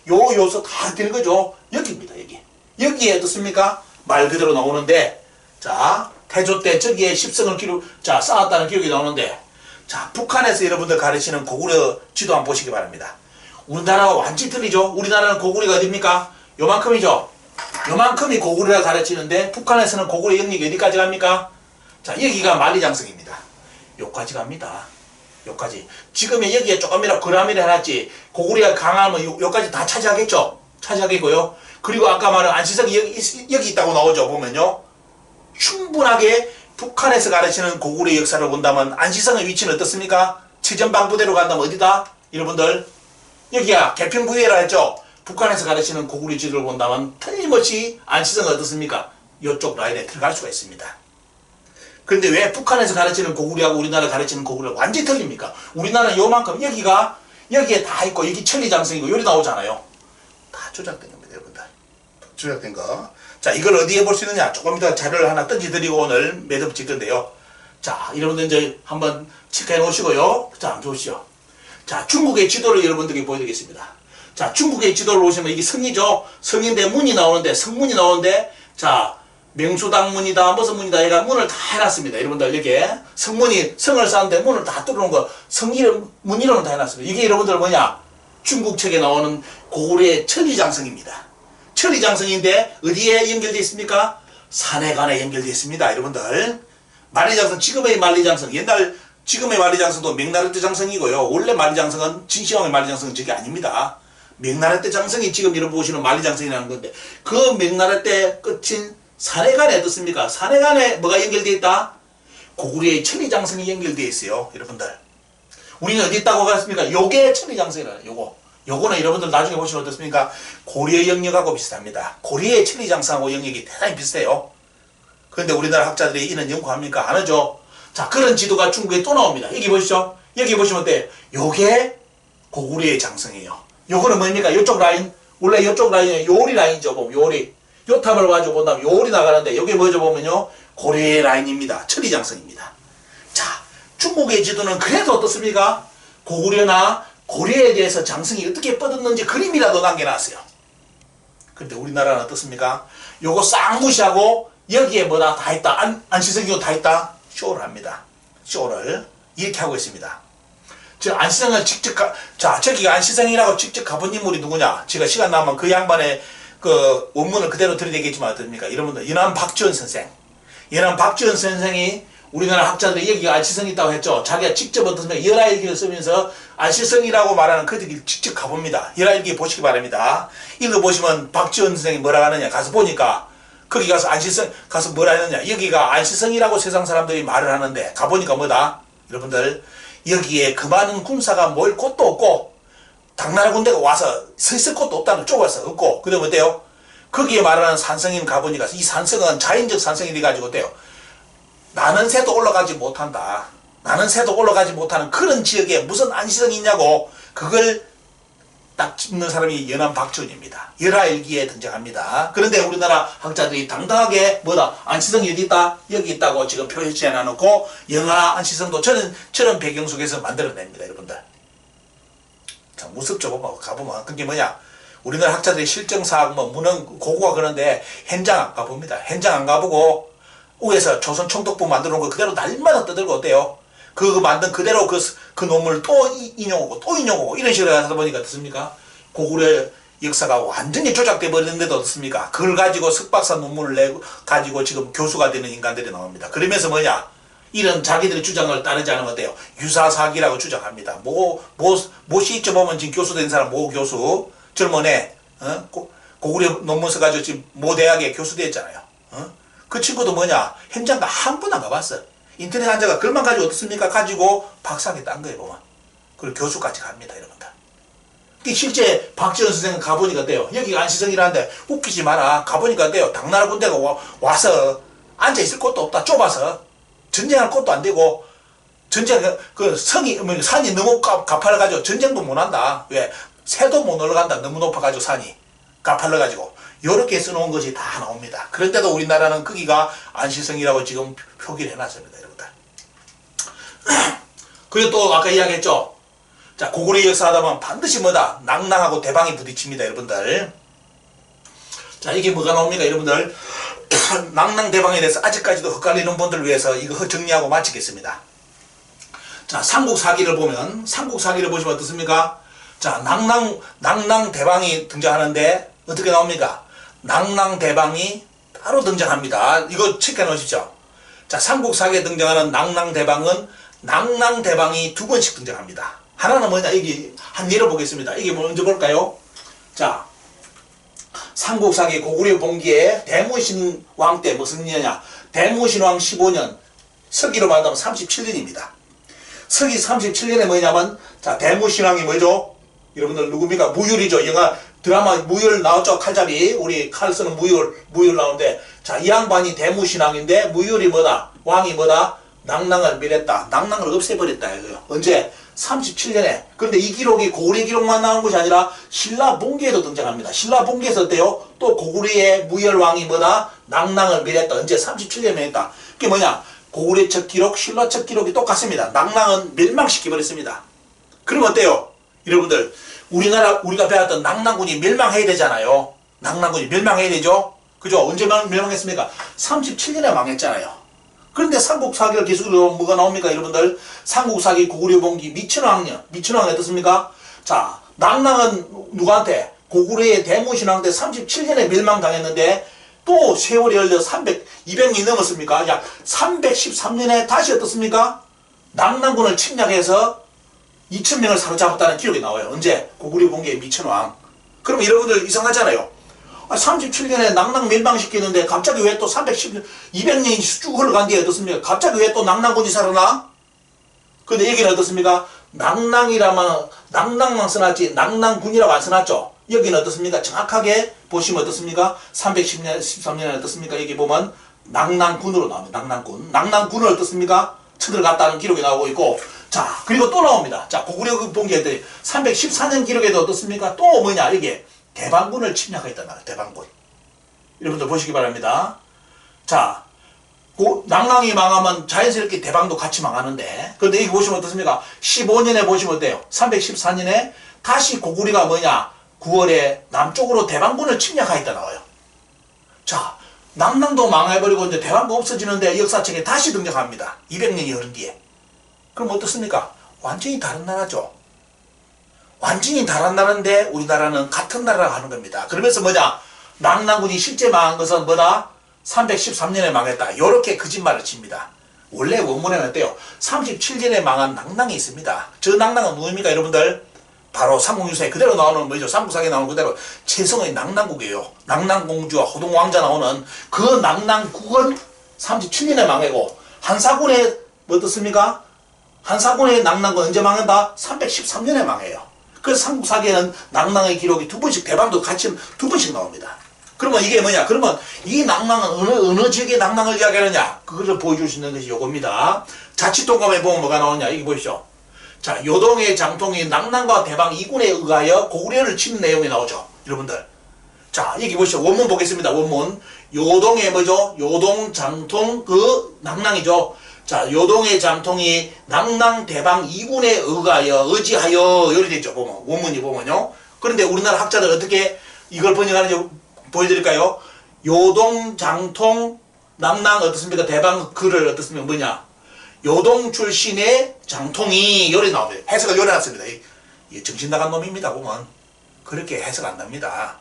Speaker 1: 요소 다 되는 거죠. 여기입니다, 여기. 여기에 어떻습니까? 말 그대로 나오는데, 자, 태조 때 저기에 10성을 쌓았다는 기록이 나오는데, 자, 북한에서 여러분들 가르치는 고구려 지도 한번 보시기 바랍니다. 우리나라와 완전히 틀리죠? 우리나라는 고구려가 어딥니까? 요만큼이죠? 요만큼이 고구려가 가르치는데, 북한에서는 고구려 영역이 어디까지 갑니까? 자, 여기가 만리장성입니다. 요까지 갑니다. 요까지. 지금의 여기에 조금이라도 그람이라 해놨지, 고구려가 강하면 요까지 다 차지하겠죠? 차지하겠고요. 그리고 아까 말한 안시성이 여기 있다고 나오죠? 보면요. 충분하게 북한에서 가르치는 고구려 역사를 본다면 안시성의 위치는 어떻습니까? 최전방부대로 간다면 어디다? 여러분들 여기야 개평부위라 했죠? 북한에서 가르치는 고구려 지도를 본다면 틀림없이 안시성은 어떻습니까? 이쪽 라인에 들어갈 수가 있습니다. 그런데 왜 북한에서 가르치는 고구려하고 우리나라 가르치는 고구려가 완전히 틀립니까? 우리나라는 요만큼 여기에 다 있고, 여기 천리장성이고 여기 나오잖아요. 다 조작된 겁니다, 여러분들. 조작된 거. 자, 이걸 어디에 볼 수 있느냐? 조금 이따 자료를 하나 던져드리고 오늘 매듭 질 건데요. 자, 여러분들 이제 한번 체크해 놓으시고요. 자, 한번 보시죠. 자, 중국의 지도를 여러분들께 보여드리겠습니다. 자, 중국의 지도를 보시면 이게 성이죠? 성인데 문이 나오는데, 성문이 나오는데, 자, 명수당문이다, 무슨 문이다, 얘가 문을 다 해놨습니다. 여러분들, 여기에 성을 쌓는데 문을 다 뚫어놓은 거, 성 이름, 문 이름을 다 해놨습니다. 이게 여러분들 뭐냐? 중국 책에 나오는 고구려의 천리장성입니다. 천리장성인데 어디에 연결되어 있습니까? 산해관에 연결되어 있습니다. 여러분들, 만리장성, 지금의 만리장성, 지금의 만리장성도 명나라대 장성이고요. 원래 만리장성은 진시황의 만리장성은 저게 아닙니다. 명나라 때 장성이 지금 여러분 보시는 만리장성이라는 건데 그 명나라 때 끝인 산해간에 어떻습니까? 산해간에 뭐가 연결되어 있다? 고구려의 천리장성이 연결되어 있어요. 여러분들. 우리는 어디 있다고 봤습니까? 요게 천리장성이라는 요거는 여러분들 나중에 보시면 어떻습니까? 고려 영역하고 비슷합니다. 고려의 천리장성하고 영역이 대단히 비슷해요. 그런데 우리나라 학자들이 이런 연구합니까? 안 하죠. 자, 그런 지도가 중국에 또 나옵니다. 여기 보시죠. 여기 보시면 어때요? 요게 고구려의 장성이에요. 요거는 뭡니까? 요쪽 라인, 원래 요쪽 라인이 요리 라인이죠. 보면 요리. 요 탑을 가지고 본다면 요리 나가는데 여기 뭐죠? 보면요. 고려의 라인입니다. 천리장성입니다. 자, 중국의 지도는 그래도 어떻습니까? 고구려나 고려에 대해서 장성이 어떻게 뻗었는지 그림이라도 남겨놨어요. 근데 우리나라는 어떻습니까? 요거 싹 무시하고 여기에 뭐다 다 있다. 안시성이도 다 있다. 쇼를 합니다. 쇼를 이렇게 하고 있습니다. 저 안시성을 직접 자, 저기가 안시성이라고 직접 가본 인물이 누구냐? 제가 시간 나면 그 양반의 그 원문을 그대로 들이대겠지만 어떻습니까? 여러분들 연암 박지원 선생. 연암 박지원 선생이 우리나라 학자들이 여기가 안시성이 있다고 했죠. 자기가 직접 어떻습니까? 열하일기를 쓰면서 안시성이라고 말하는 그들이 직접 가봅니다. 열하일기 보시기 바랍니다. 이거 보시면 박지원 선생이 뭐라 하느냐? 가서 보니까 거기 가서 안시성 가서 뭐라 하느냐? 여기가 안시성이라고 세상 사람들이 말을 하는데 가보니까 뭐다? 여러분들 여기에 그 많은 군사가 모일 곳도 없고 당나라 군대가 와서 서 있을 곳도 없다는 좁아서 없고 그다음 어때요? 거기에 말하는 산성인 가보니까 이 산성은 자연적 산성이 돼가지고 어때요? 나는 새도 올라가지 못한다. 나는 새도 올라가지 못하는 그런 지역에 무슨 안시성이 있냐고 그걸 딱 짚는 사람이 연암 박지원입니다. 열하일기에 등장합니다. 그런데 우리나라 학자들이 당당하게 뭐다? 안시성이 어디 있다? 여기 있다고 지금 표시해 놔놓고 영하 안시성도 저런 배경 속에서 만들어냅니다. 여러분들. 참 무섭죠. 가보면. 그게 뭐냐? 우리나라 학자들이 실정사학 문헌 고고가 그런데 현장 안 가봅니다. 현장 안 가보고 위에서 조선 총독부 만들어 놓은 거 그대로 날마다 떠들고 어때요? 그거 만든 그대로 그 논문을 또 인용하고 또 인용하고 이런 식으로 하다 보니까 어떻습니까? 고구려 역사가 완전히 조작돼 버리는데도 어떻습니까? 그걸 가지고 석박사 논문을 가지고 지금 교수가 되는 인간들이 나옵니다. 그러면서 뭐냐? 이런 자기들의 주장을 따르지 않으면 어때요? 유사사기라고 주장합니다. 모 시점 보면 지금 교수 된 사람 모 교수 젊은 애 고구려 논문 써가지고 지금 모 대학에 교수 됐잖아요. 그 친구도 뭐냐? 현장가 한 번 안 가봤어. 인터넷 한자가 글만 가지고 어떻습니까? 가지고 박사학위 딴 거예요, 보면. 그리고 교수까지 갑니다, 여러분들. 실제 박지원 선생은 가보니까 어때요? 여기가 안시성이라는데 웃기지 마라. 가보니까 어때요? 당나라 군대가 와서 앉아있을 곳도 없다. 좁아서. 전쟁할 곳도 안 되고, 산이 너무 가팔라가지고 전쟁도 못 한다. 왜? 새도 못 올라간다. 너무 높아가지고 산이. 가팔라가지고. 요렇게 써놓은 것이 다 나옵니다. 그런데도 우리나라는 거기가 안시성이라고 지금 표기를 해놨습니다, 여러분들. 그리고 또 아까 이야기했죠. 자, 고구려 역사 하다 보면 반드시 뭐다? 낭낭하고 대방이 부딪힙니다, 여러분들. 자, 이게 뭐가 나옵니까, 여러분들? 낭낭 대방에 대해서 아직까지도 헷갈리는 분들을 위해서 이거 정리하고 마치겠습니다. 자, 삼국사기를 보시면 어떻습니까? 자, 낭낭 대방이 등장하는데 어떻게 나옵니까? 낭낭 대방이 따로 등장합니다. 이거 체크해 놓으십시오. 자, 삼국사기에 등장하는 낭낭 대방은 낭낭 대방이 두 번씩 등장합니다. 하나는 뭐냐? 여기 한 예로 보겠습니다. 이게 먼저 볼까요? 자, 삼국사기 고구려 봉기의 대무신왕 때 무슨 년이냐? 대무신왕 15년, 서기로 말하면 37년입니다. 서기 37년에 뭐냐면, 자, 대무신왕이 뭐죠? 여러분들 누굽니까? 무율이죠. 영화 드라마 무율 나왔죠. 칼잡이 우리 칼 쓰는 무율 나오는데, 자, 이 양반이 대무신왕인데 무율이 뭐다? 왕이 뭐다? 낭낭을 밀었다. 낭낭을 없애버렸다 이거요. 언제? 37년에. 그런데 이 기록이 고구려 기록만 나온 것이 아니라 신라 봉기에도 등장합니다. 신라 봉기에서 어때요? 또 고구려의 무열왕이 뭐다? 낭낭을 밀었다. 언제? 37년에 했다. 그게 뭐냐? 고구려 첫 기록, 신라 첫 기록이 똑같습니다. 낭낭은 멸망시켜버렸습니다. 그러면 어때요? 여러분들, 우리가 배웠던 낭낭군이 멸망해야 되잖아요. 낭낭군이 멸망해야 되죠? 그죠? 언제 멸망했습니까? 37년에 망했잖아요. 그런데 삼국사기를 기술로 뭐가 나옵니까, 여러분들? 삼국사기 고구려 봉기 미천왕년. 미천왕은 어떻습니까? 자, 낭낭은 누구한테? 고구려의 대무신왕 때 37년에 멸망당했는데 또 세월이 흘려 200년이 넘었습니까? 약 313년에 다시 어떻습니까? 낭낭군을 침략해서 2000명을 사로잡았다는 기록이 나와요. 언제? 고구려 봉기의 미천왕. 그럼 여러분들 이상하잖아요. 37년에 낙랑 멸망시키는데 갑자기 왜 또 200년이 쭉 흘러간 뒤에 어떻습니까? 갑자기 왜 또 낙랑군이 살아나? 근데 여기는 어떻습니까? 낙랑이라면 낙랑만 써놨지 낙랑군이라고 안 써놨죠. 여기는 어떻습니까? 정확하게 보시면 어떻습니까? 313년에 어떻습니까? 여기 보면 낙랑군으로 나옵니다. 낙랑군. 낙랑군을 어떻습니까? 쳐들어갔다는 기록이 나오고 있고, 자, 그리고 또 나옵니다. 자, 고구려 봉기했더니 314년 기록에도 어떻습니까? 또 뭐냐, 이게 대방군을 침략했단 말이에요. 대방군. 여러분들 보시기 바랍니다. 자, 낙랑이 망하면 자연스럽게 대방도 같이 망하는데, 그런데 여기 보시면 어떻습니까? 15년에 보시면 어때요? 314년에 다시 고구려가 뭐냐? 9월에 남쪽으로 대방군을 침략하였다 나와요. 자, 낙랑도 망해버리고 이제 대방군 없어지는데 역사책에 다시 등장합니다. 200년이 흐른 뒤에. 그럼 어떻습니까? 완전히 다른 나라죠. 완전히 다른 나라인데 우리나라는 같은 나라라고 하는 겁니다. 그러면서 뭐냐? 낙랑군이 실제 망한 것은 뭐다? 313년에 망했다. 이렇게 거짓말을 칩니다. 원래 원문에는 어때요? 37년에 망한 낙랑이 있습니다. 저 낙랑은 누굽니까 여러분들? 바로 삼국유사에 그대로 나오는 뭐죠? 삼국사에 나오는 그대로 최성의 낙랑국이에요. 낙랑공주와 호동왕자 나오는 그 낙랑국은 37년에 망하고 한사군의 뭐 어떻습니까? 한사군의 낙랑군 언제 망한다? 313년에 망해요. 그래서 삼국사기에는 낙랑의 기록이 두 번씩 대방도 같이 두 번씩 나옵니다. 그러면 이게 뭐냐? 그러면 이 낙랑은 어느 지역의 낙랑을 이야기하느냐? 그거를 보여줄 수 있는 것이 요겁니다. 자칫동감에 보면 뭐가 나오냐? 여기 보시죠. 자, 요동의 장통이 낙랑과 대방 이군에 의하여 고구려를 친 내용이 나오죠. 여러분들. 자, 여기 보시죠. 원문 보겠습니다. 원문. 요동의 뭐죠? 요동 장통 그 낙랑이죠. 자, 요동의 장통이 낙랑 대방 이군에 의하여 의지하여 이렇게 되죠. 보면 원문이 보면요. 그런데 우리나라 학자들 어떻게 이걸 번역하는지 보여드릴까요? 요동 장통 낙랑 어떻습니까? 대방 글을 어떻습니까? 뭐냐? 요동 출신의 장통이 요리 나옵니다. 해석을 요리 놨습니다. 이 정신 나간 놈입니다. 보면 그렇게 해석 안 납니다.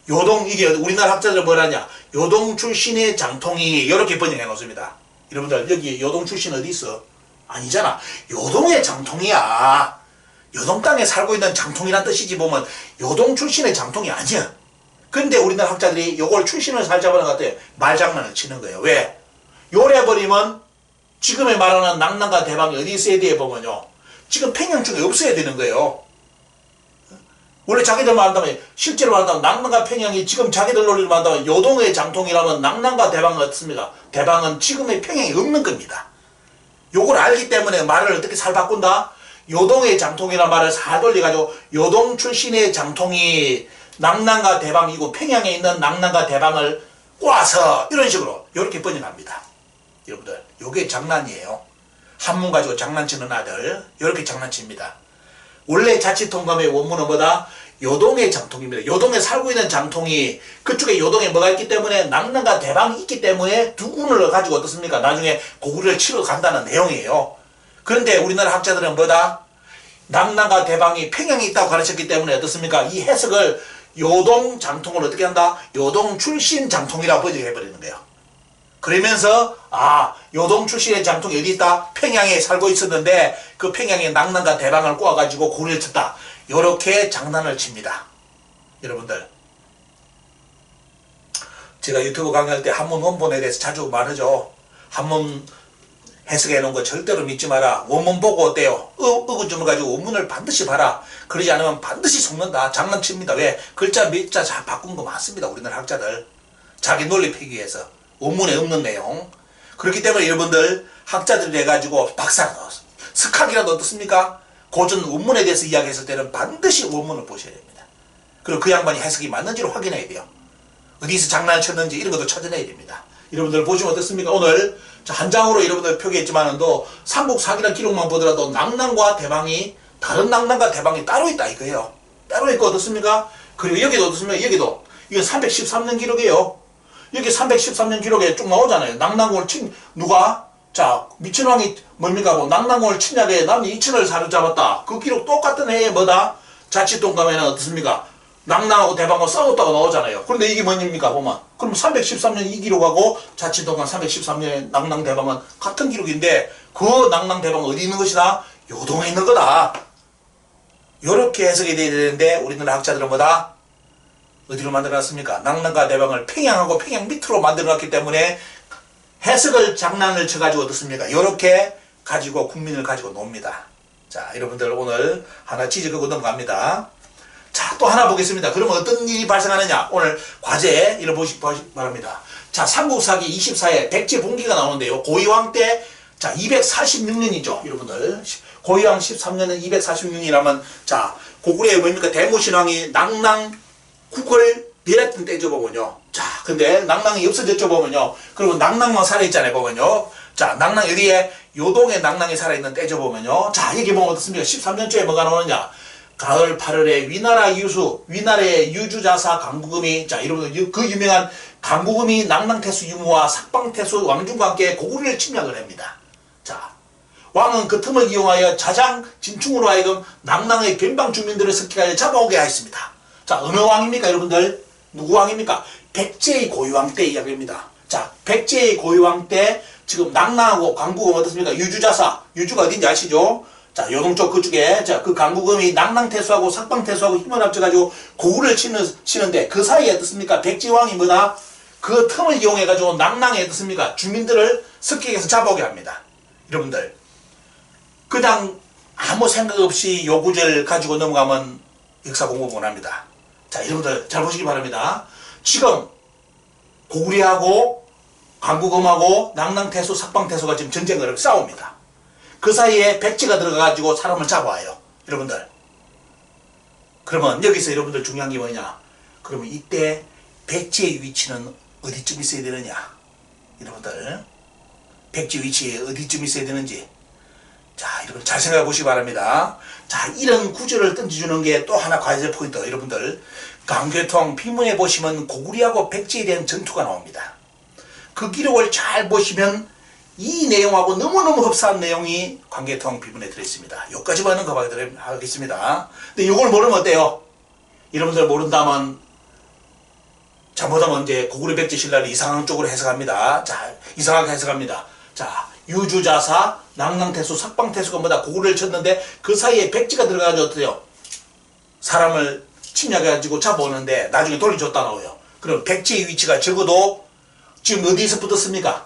Speaker 1: 요동 이게 우리나라 학자들 뭐라냐? 요동 출신의 장통이 이렇게 번역해 놓습니다. 여러분들 여기 요동 출신 어디 있어? 아니잖아. 요동의 장통이야. 요동 땅에 살고 있는 장통이란 뜻이지 보면 요동 출신의 장통이 아니야. 근데 우리나라 학자들이 요걸 출신을 살잡아는 것 같아요. 말장난을 치는 거예요. 왜? 요래버리면 지금에 말하는 낙랑과 대방이 어디 있어야 돼 보면요. 지금 평양 중에 없어야 되는 거예요. 원래 자기들 말한다면 실제로 말한다면 낙랑과 평양이 지금 자기들 논리로 말한다면 요동의 장통이라면 낙랑과 대방은 어떻습니까? 대방은 지금의 평양이 없는 겁니다. 요걸 알기 때문에 말을 어떻게 살 바꾼다? 요동의 장통이라는 말을 살 돌려가지고 요동 출신의 장통이 낙랑과 대방이고 평양에 있는 낙랑과 대방을 꼬아서 이런 식으로 이렇게 번역합니다. 여러분들 요게 장난이에요. 한문 가지고 장난치는 아들 이렇게 장난칩니다. 원래 자칫통감의 원문은 뭐다? 요동의 장통입니다. 요동에 살고 있는 장통이 그쪽에 요동에 뭐가 있기 때문에 낙랑과 대방이 있기 때문에 두 군을 가지고 어떻습니까? 나중에 고구려를 치러 간다는 내용이에요. 그런데 우리나라 학자들은 뭐다? 낙랑과 대방이 평양에 있다고 가르쳤기 때문에 어떻습니까? 이 해석을 요동 장통을 어떻게 한다? 요동 출신 장통이라고 번역해버리는 거예요. 그러면서 요동 출신의 장통이 어디 있다? 평양에 살고 있었는데 그 평양에 낙랑과 대방을 꼬아가지고 고리를 쳤다. 요렇게 장난을 칩니다. 여러분들 제가 유튜브 강의할 때 한문 원본에 대해서 자주 말하죠. 한문 해석해 놓은 거 절대로 믿지 마라. 원문 보고 어때요? 의구점을 가지고 원문을 반드시 봐라. 그러지 않으면 반드시 속는다. 장난칩니다. 왜? 글자 몇 자 바꾼 거 많습니다. 우리나라 학자들. 자기 논리 펴기 위해서. 원문에 없는 내용. 그렇기 때문에 여러분들 학자들이 해가지고 박사 석학이라도 어떻습니까? 고전 원문에 대해서 이야기했을 때는 반드시 원문을 보셔야 됩니다. 그리고 그 양반이 해석이 맞는지를 확인해야 돼요. 어디서 장난을 쳤는지 이런 것도 찾아내야 됩니다. 여러분들 보시면 어떻습니까? 오늘 한 장으로 여러분들 표기했지만도 삼국사기란 기록만 보더라도 낙랑과 대방이 다른 낙랑과 대방이 따로 있다 이거예요. 따로 있고 어떻습니까? 그리고 여기도 어떻습니까? 여기도 이건 313년 기록이에요. 여기 313년 기록에 쭉 나오잖아요. 낙랑군을 친 누가? 자, 미천왕이 뭡니까? 낙랑군을 침략해 남이 이천을 사로잡았다. 그 기록 똑같은 해에 뭐다? 자칫동감에는 어떻습니까? 낙랑하고 대방하고 싸웠다고 나오잖아요. 그런데 이게 뭐입니까? 보면 그럼 313년 이 기록하고 자칫동감 313년의 낙랑 대방은 같은 기록인데 그 낙랑 대방은 어디 있는 것이다? 요동에 있는 거다. 요렇게 해석이 돼야 되는데 우리나라 학자들은 뭐다? 어디로 만들어놨습니까? 낙랑과 대방을 평양하고 평양 밑으로 만들어놨기 때문에 해석을 장난을 쳐가지고 어떻습니까? 이렇게 가지고 국민을 가지고 놉니다. 자, 여러분들 오늘 하나 지적하고 넘어갑니다. 자, 또 하나 보겠습니다. 그러면 어떤 일이 발생하느냐? 오늘 과제 이를 보시기 바랍니다. 자, 삼국사기 24회 백제분기가 나오는데요. 고이왕 때, 자, 246년이죠. 여러분들. 고이왕 13년은 246년이라면, 자, 고구려에 뭡니까? 대무신왕이 낙랑 국을 내렸던 때죠, 보면요. 자, 근데 낙랑이 없어졌죠, 보면요. 그리고 낙랑만 살아있잖아요, 보면요. 자, 낙랑 여기에 요동에 낙랑이 살아있는 때죠, 보면요. 자, 여기 보면 어떻습니까? 13년초에 뭐가 나오느냐? 가을 8월에 위나라 유수, 위나라의 유주자사 강구금이, 자, 여러분들 그 유명한 강구금이 낙랑태수 유무와 삭방태수 왕중과 함께 고구려를 침략을 합니다. 자, 왕은 그 틈을 이용하여 자장 진충으로 하여금 낙랑의 변방 주민들을 습격하여 잡아오게 하였습니다. 자, 어느 왕입니까, 여러분들? 누구 왕입니까? 백제의 고유왕 때 이야기입니다. 자, 백제의 고유왕 때 지금 낙랑하고 강구금 어떻습니까? 유주자사, 유주가 어딘지 아시죠? 자, 요동쪽 그쪽에, 자, 그 강구금이 낙랑태수하고 삭방태수하고 힘을 합쳐가지고 고구려를 치는데 그 사이에 어떻습니까? 백제왕이 뭐다? 그 틈을 이용해가지고 낙랑에 어떻습니까? 주민들을 습격해서 잡아오게 합니다. 여러분들. 그냥 아무 생각 없이 요 구절을 가지고 넘어가면 역사 공부 못합니다. 자, 여러분들 잘 보시기 바랍니다. 지금 고구려하고 강구금하고 낙랑태수, 삭방태수가 지금 전쟁을 싸웁니다. 그 사이에 백제가 들어가가지고 사람을 잡아와요. 여러분들. 그러면 여기서 여러분들 중요한 게 뭐냐? 그러면 이때 백제의 위치는 어디쯤 있어야 되느냐? 여러분들. 백제 위치에 어디쯤 있어야 되는지. 자, 여러분 잘 생각해 보시기 바랍니다. 자, 이런 구절을 던져주는 게 또 하나 과제 포인트. 여러분들. 강교통 비문에 보시면 고구려하고 백제에 대한 전투가 나옵니다. 그 기록을 잘 보시면 이 내용하고 너무너무 흡사한 내용이 관계통 비문에 들어있습니다. 여기까지만 하겠습니다. 근데 이걸 모르면 어때요? 여러분들 모른다면 잘못하면 이제 고구려 백제 신라를 이상한 쪽으로 해석합니다. 자, 이상하게 해석합니다. 자, 유주자사, 낙랑태수, 삭방태수가 뭐다? 고구려를 쳤는데 그 사이에 백제가 들어가가지고 어때요? 사람을 침략해가지고 잡아오는데 나중에 돌려줬다 나오요. 그럼 백제의 위치가 적어도 지금 어디서 붙었습니까?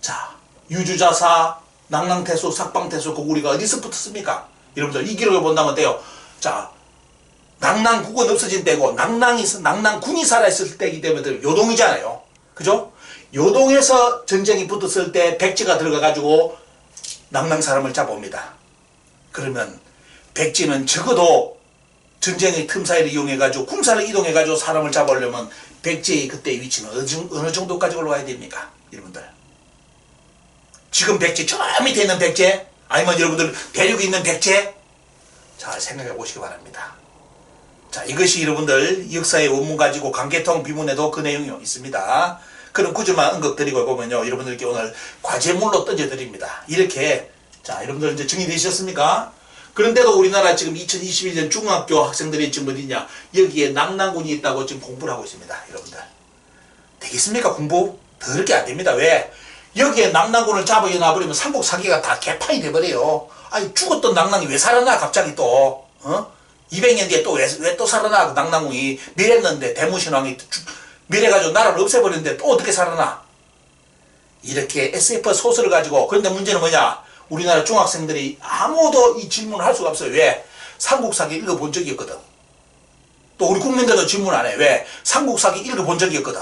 Speaker 1: 자, 유주자사, 낙랑태수, 삭방태수, 고구려가 어디서 붙었습니까? 여러분들 이 기록을 본다면 돼요. 자, 낙랑국은 없어진 때고 낙랑군이 살아있을 때이기 때문에 요동이잖아요. 그죠? 요동에서 전쟁이 붙었을 때 백제가 들어가가지고 낙랑 사람을 잡아옵니다. 그러면 백제는 적어도 전쟁의 틈 사이를 이용해가지고 군사를 이동해가지고 사람을 잡아오려면 백제의 그때의 위치는 어느 정도까지 올라가야 됩니까? 여러분들. 지금 백제, 저 밑에 있는 백제, 아니면 여러분들 대륙에 있는 백제, 잘 생각해 보시기 바랍니다. 자, 이것이 여러분들 역사의 원문 가지고 관계통 비문에도 그 내용이 있습니다. 그런 구절만 언급드리고 보면요, 여러분들께 오늘 과제물로 던져드립니다. 이렇게, 자, 여러분들 이제 정리되셨습니까? 그런데도 우리나라 지금 2021년 중학교 학생들이 지금 어디냐, 여기에 낙랑군이 있다고 지금 공부를 하고 있습니다. 여러분들. 되겠습니까? 공부? 더럽게 안 됩니다. 왜? 여기에 낙랑군을 잡아놔버리면 삼국 사기가 다 개판이 돼버려요. 아니, 죽었던 낙랑이 왜 살아나, 갑자기 또, 200년 뒤에 또 왜 또 살아나, 그 낙랑군이. 밀했는데, 대무신왕이 밀해가지고 나라를 없애버렸는데 또 어떻게 살아나? 이렇게 SF 소설을 가지고, 그런데 문제는 뭐냐? 우리나라 중학생들이 아무도 이 질문을 할 수가 없어요. 왜? 삼국사기 읽어본 적이 없거든. 또 우리 국민들도 질문 안 해. 왜? 삼국사기 읽어본 적이 없거든.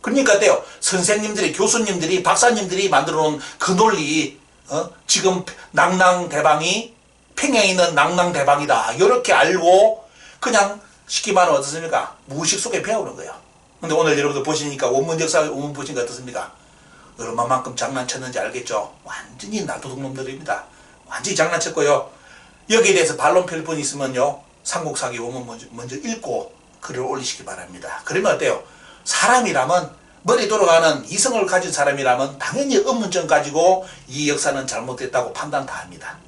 Speaker 1: 그러니까 어때요? 선생님들이, 교수님들이, 박사님들이 만들어 놓은 그 논리, 지금 낙랑대방이 평양에 있는 낙랑대방이다. 이렇게 알고 그냥 쉽게 말하면 어떻습니까? 무의식 속에 배우는 거예요. 근데 오늘 여러분들 보시니까 원문 역사 원문 보시니까 어떻습니까? 얼마만큼 장난쳤는지 알겠죠? 완전히 나도둑놈들입니다. 완전히 장난쳤고요. 여기에 대해서 반론 펼 분 있으면요, 삼국사기 원문 먼저 읽고 글을 올리시기 바랍니다. 그러면 어때요? 사람이라면, 머리 돌아가는 이성을 가진 사람이라면 당연히 업문점 가지고 이 역사는 잘못됐다고 판단 다 합니다.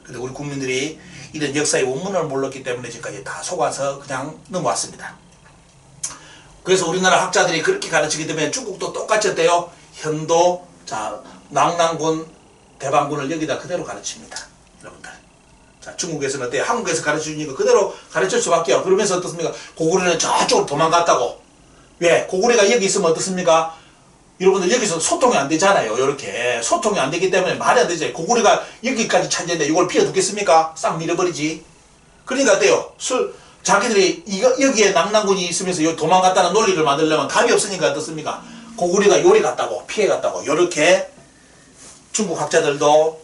Speaker 1: 근데 우리 국민들이 이런 역사의 원문을 몰랐기 때문에 지금까지 다 속아서 그냥 넘어왔습니다. 그래서 우리나라 학자들이 그렇게 가르치기 때문에 중국도 똑같이 어때요? 현도, 자, 낙랑군, 대방군을 여기다 그대로 가르칩니다. 여러분들. 자, 중국에서는 어때요? 한국에서 가르쳐주니까 그대로 가르칠 수밖에 없고, 그러면서 어떻습니까? 고구려는 저쪽으로 도망갔다고. 왜? 고구려가 여기 있으면 어떻습니까? 여러분들 여기서 소통이 안 되잖아요. 이렇게 소통이 안 되기 때문에 말이 안 되죠. 고구려가 여기까지 찾는데 이걸 피해두겠습니까? 싹 밀어버리지. 그러니까 어때요? 자기들이 여기에 낭랑군이 있으면서 도망갔다는 논리를 만들려면 답이 없으니까 어떻습니까? 고구려가 요리 갔다고, 피해 갔다고. 이렇게 중국 학자들도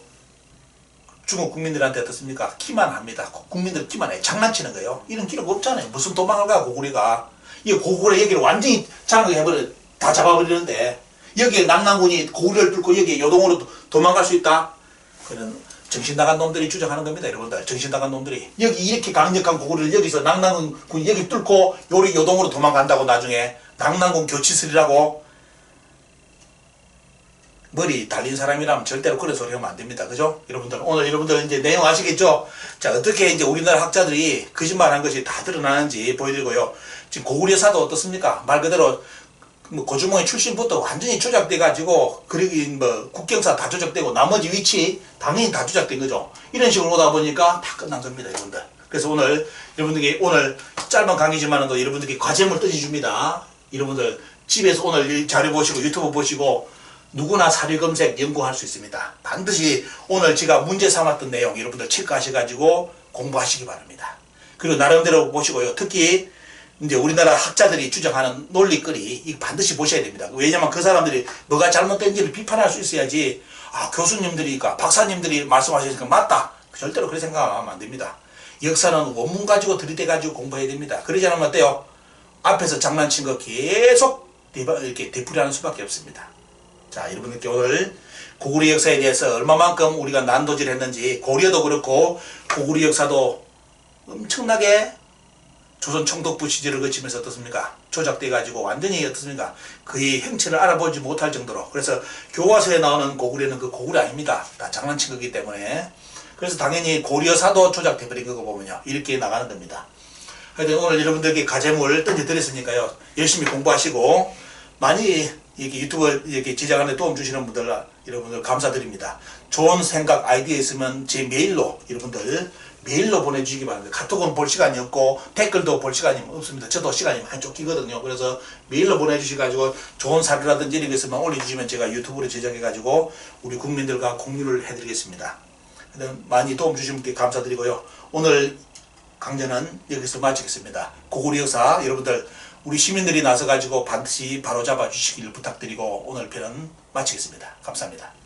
Speaker 1: 중국 국민들한테 어떻습니까? 기만합니다. 국민들 기만해. 장난치는 거예요. 이런 기록 없잖아요. 무슨 도망을 가, 고구려가. 이 고구려 여기를 완전히 장악해버려, 다 잡아버리는데, 여기에 낭랑군이 고구려를 뚫고 여기 요동으로 도망갈 수 있다? 그런 정신 나간 놈들이 주장하는 겁니다, 여러분들. 정신 나간 놈들이. 여기 이렇게 강력한 고구려를 여기서 낭랑군이 여기 뚫고 요동으로 도망간다고 나중에 낭랑군 교치설이라고 머리 달린 사람이라면 절대로 그런 소리 하면 안 됩니다. 그죠? 여러분들, 오늘 여러분들 이제 내용 아시겠죠? 자, 어떻게 이제 우리나라 학자들이 거짓말 한 것이 다 드러나는지 보여드리고요. 지금 고구려사도 어떻습니까? 말 그대로, 고주몽의 출신부터 완전히 조작돼가지고, 그리고 국경사 다 조작되고, 나머지 위치 당연히 다 조작된 거죠. 이런 식으로 오다 보니까 다 끝난 겁니다, 여러분들. 그래서 오늘, 여러분들께, 오늘 짧은 강의지만은 여러분들께 과제물 뜯어줍니다. 여러분들, 집에서 오늘 이 자료 보시고, 유튜브 보시고, 누구나 사료 검색 연구할 수 있습니다. 반드시 오늘 제가 문제 삼았던 내용 여러분들 체크하셔가지고 공부하시기 바랍니다. 그리고 나름대로 보시고요. 특히 이제 우리나라 학자들이 주장하는 논리거리 이거 반드시 보셔야 됩니다. 왜냐면 그 사람들이 뭐가 잘못된지를 비판할 수 있어야지 교수님들이니까 박사님들이 말씀하시니까 맞다. 절대로 그렇게 생각하면 안 됩니다. 역사는 원문 가지고 들이대 가지고 공부해야 됩니다. 그러지 않으면 어때요? 앞에서 장난친 거 계속 이렇게 되풀이하는 수밖에 없습니다. 자, 여러분들께 오늘 고구려 역사에 대해서 얼마만큼 우리가 난도질했는지, 고려도 그렇고 고구려 역사도 엄청나게 조선 총독부 시절을 거치면서 어떻습니까? 조작돼 가지고 완전히 어떻습니까? 그의 행체를 알아보지 못할 정도로. 그래서 교과서에 나오는 고구려는 그 고구려 아닙니다. 다 장난친 거기 때문에. 그래서 당연히 고려사도 조작돼 버린 거 보면요, 이렇게 나가는 겁니다. 하여튼 오늘 여러분들께 과제물 던져드렸으니까요, 열심히 공부하시고 많이 이렇게 유튜브 이렇게 제작하는 데 도움 주시는 분들, 여러분들 감사드립니다. 좋은 생각, 아이디어 있으면 제 메일로 여러분들 메일로 보내주시기 바랍니다. 카톡은 볼 시간이 없고 댓글도 볼 시간이 없습니다. 저도 시간이 많이 쫓기거든요. 그래서 메일로 보내주셔가지고 좋은 사료라든지 이런 거 있으면 올려주시면 제가 유튜브로 제작해가지고 우리 국민들과 공유를 해드리겠습니다. 많이 도움 주신 분께 감사드리고요. 오늘 강좌는 여기서 마치겠습니다. 고구려 역사 여러분들 우리 시민들이 나서가지고 반드시 바로잡아 주시길 부탁드리고 오늘 편은 마치겠습니다. 감사합니다.